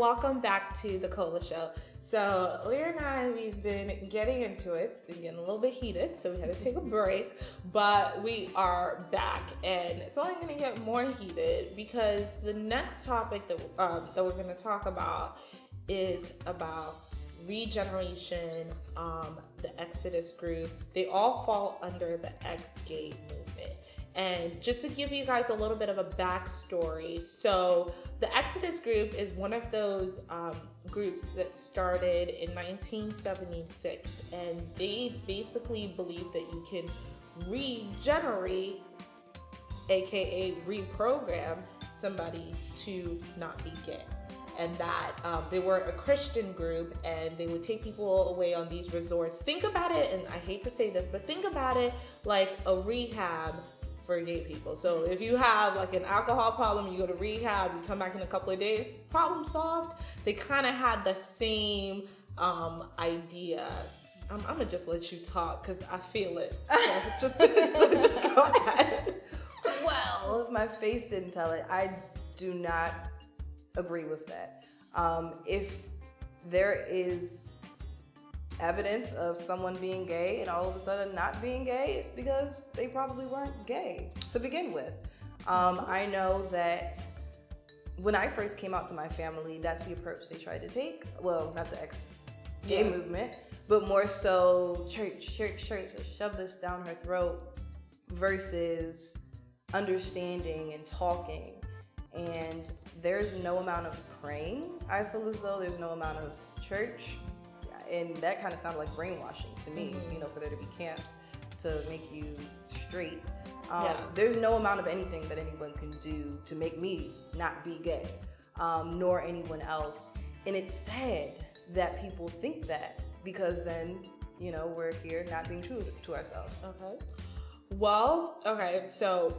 welcome back to the Cola Show. So Lyra and I, we've been getting into it. It's been getting a little bit heated, so we had to take a break. But we are back, and it's only going to get more heated because the next topic that we're going to talk about is about regeneration, the Exodus group. They all fall under the ex-gay movement. And just to give you guys a little bit of a backstory, so the Exodus group is one of those groups that started in 1976, and they basically believe that you can regenerate, aka reprogram somebody to not be gay. And that they were a Christian group, and they would take people away on these resorts. Think about it, and I hate to say this, but think about it like a rehab for gay people. So if you have like an alcohol problem, you go to rehab, you come back in a couple of days, problem solved. They kind of had the same idea. I'm gonna just let you talk because I feel it. So just go ahead. Well, if my face didn't tell it, I do not agree with that. If there is evidence of someone being gay and all of a sudden not being gay, because they probably weren't gay to begin with. I know that when I first came out to my family, that's the approach they tried to take. Well, not the ex-gay movement, but more so church, shove this down her throat versus understanding and talking. And there's no amount of praying. I feel as though there's no amount of church. And that kind of sounded like brainwashing to me, you know, for there to be camps to make you straight. There's no amount of anything that anyone can do to make me not be gay, nor anyone else. And it's sad that people think that, because then, you know, we're here not being true to ourselves. Okay. Well, okay, so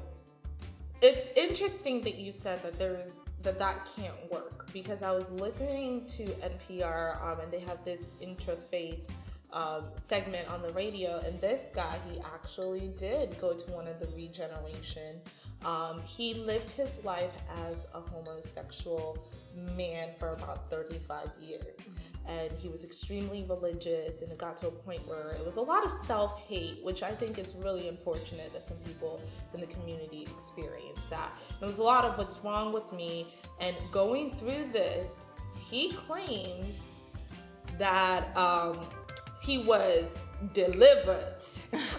it's interesting that you said that that can't work, because I was listening to NPR and they have this interfaith segment on the radio, and this guy, he actually did go to one of the regeneration. He lived his life as a homosexual man for about 35 years. And he was extremely religious, and it got to a point where it was a lot of self-hate, which I think is really unfortunate that some people in the community experience that. It was a lot of what's wrong with me, and going through this, he claims that he was delivered.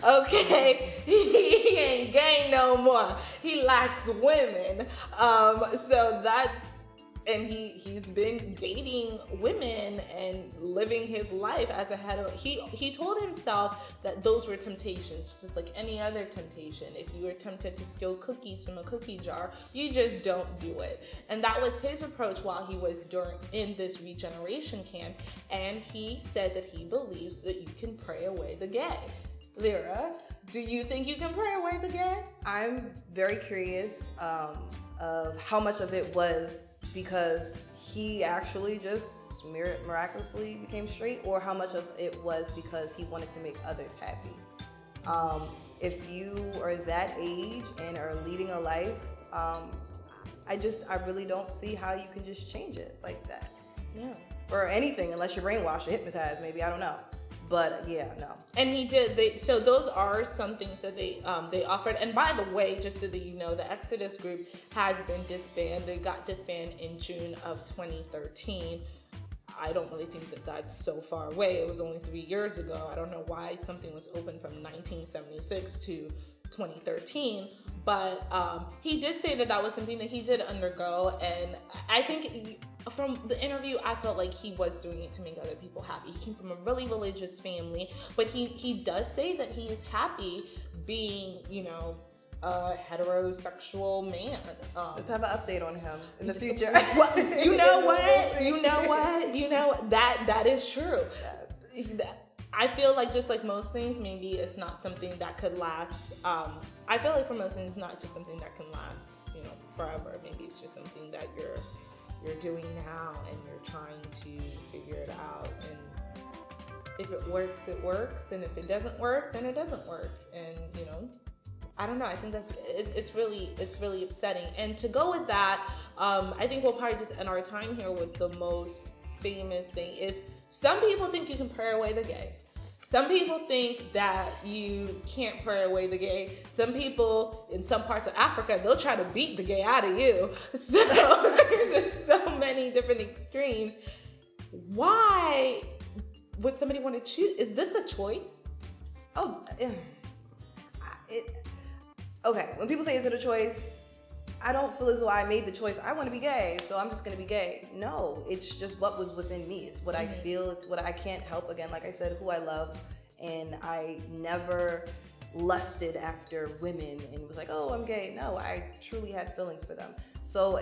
Okay, he ain't gay no more. He likes women. So that. And he's been dating women and living his life as a hetero. He told himself that those were temptations, just like any other temptation. If you were tempted to steal cookies from a cookie jar, you just don't do it. And that was his approach while he was in this regeneration camp. And he said that he believes that you can pray away the gay. Lyra, do you think you can pray away the gay? I'm very curious of how much of it was because he actually just miraculously became straight, or how much of it was because he wanted to make others happy. If you are that age and are leading a life, I really don't see how you can just change it like that. Yeah. Or anything, unless you're brainwashed or hypnotized, maybe, I don't know. But yeah, no. And he did. So those are some things that they offered. And by the way, just so that you know, the Exodus group has been disbanded. They got disbanded in June of 2013. I don't really think that that's so far away. It was only 3 years ago. I don't know why something was open from 1976 to 2013. But he did say that that was something that he did undergo. And I think from the interview, I felt like he was doing it to make other people happy. He came from a really religious family, but he does say that he is happy being, you know, a heterosexual man. Let's have an update on him in the future. Well, you know what? That is true. I feel like, just like most things, maybe it's not something that could last. I feel like for most things, it's not just something that can last, you know, forever. Maybe it's just something that you're doing now, and you're trying to figure it out. And if it works, it works. And if it doesn't work, then it doesn't work. And, you know, I don't know. I think it's really upsetting. And to go with that, I think we'll probably just end our time here with the most famous thing. If some people think you can pray away the gay. Some people think that you can't pray away the gay. Some people in some parts of Africa, they'll try to beat the gay out of you. So there's so many different extremes. Why would somebody want to choose? Is this a choice? Oh, okay. When people say is it a choice, I don't feel as though I made the choice. I want to be gay, so I'm just going to be gay. No, it's just what was within me. It's what I feel. It's what I can't help. Again, like I said, who I love. And I never lusted after women and was like, oh, I'm gay. No, I truly had feelings for them. So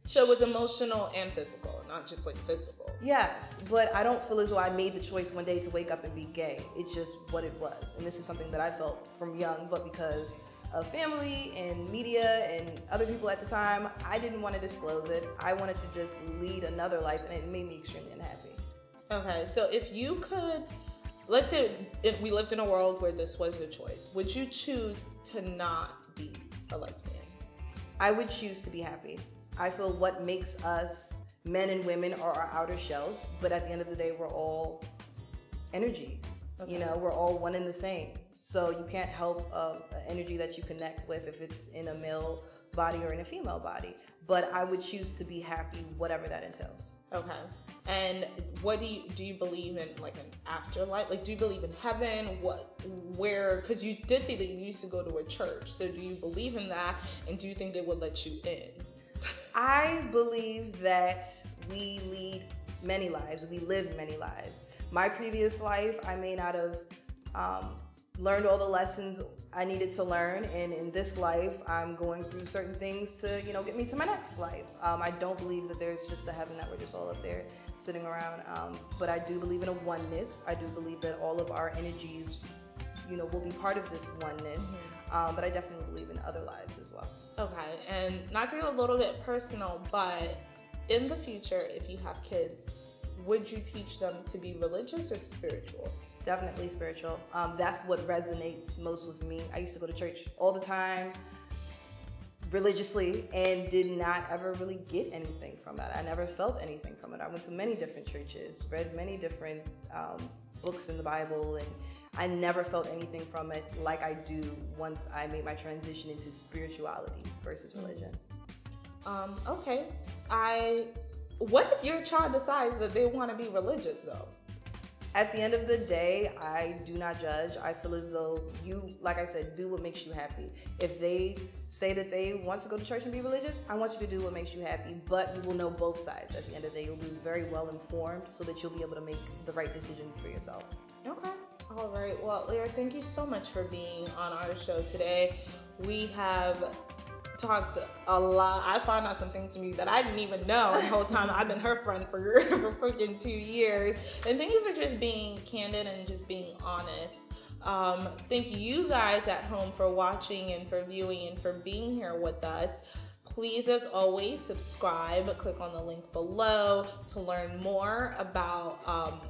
So it was emotional and physical, not just like physical. Yes, but I don't feel as though I made the choice one day to wake up and be gay. It's just what it was. And this is something that I felt from young, but because of family and media and other people at the time, I didn't want to disclose it. I wanted to just lead another life, and it made me extremely unhappy. Okay, so if you could, let's say if we lived in a world where this was a choice, would you choose to not be a lesbian? I would choose to be happy. I feel what makes us men and women are our outer shells, but at the end of the day, we're all energy. Okay. You know, we're all one and the same. So you can't help an energy that you connect with if it's in a male body or in a female body. But I would choose to be happy, whatever that entails. Okay. And what do you believe in, like an afterlife? Like, do you believe in heaven? Because you did say that you used to go to a church. So do you believe in that? And do you think they would let you in? I believe that we lead many lives. We live many lives. My previous life, I may not have learned all the lessons I needed to learn, and in this life, I'm going through certain things to, get me to my next life. I don't believe that there's just a heaven that we're just all up there sitting around, but I do believe in a oneness. I do believe that all of our energies, will be part of this oneness, but I definitely believe in other lives as well. Okay, and not to get a little bit personal, but in the future, if you have kids, would you teach them to be religious or spiritual? Definitely spiritual. That's what resonates most with me. I used to go to church all the time, religiously, and did not ever really get anything from it. I never felt anything from it. I went to many different churches, read many different books in the Bible, and I never felt anything from it like I do once I made my transition into spirituality versus religion. Okay. What if your child decides that they want to be religious, though? At the end of the day, I do not judge. I feel as though you, like I said, do what makes you happy. If they say that they want to go to church and be religious, I want you to do what makes you happy, but you will know both sides. At the end of the day, you'll be very well informed so that you'll be able to make the right decision for yourself. Okay. All right. Well, Lyra, thank you so much for being on our show today. We have talked a lot. I found out some things from you that I didn't even know the whole time I've been her friend for freaking 2 years. And thank you for just being candid and just being honest. Thank you guys at home for watching and for viewing and for being here with us. Please, as always, subscribe. Click on the link below to learn more about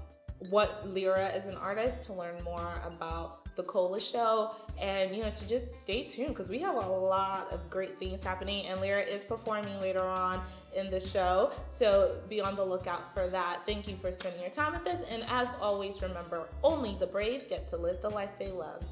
what Lyra is an artist, to learn more about the Cola Show, and to just stay tuned because we have a lot of great things happening, and Lyra is performing later on in the show, so be on the lookout for that. Thank you for spending your time with us, and as always, remember, only the brave get to live the life they love.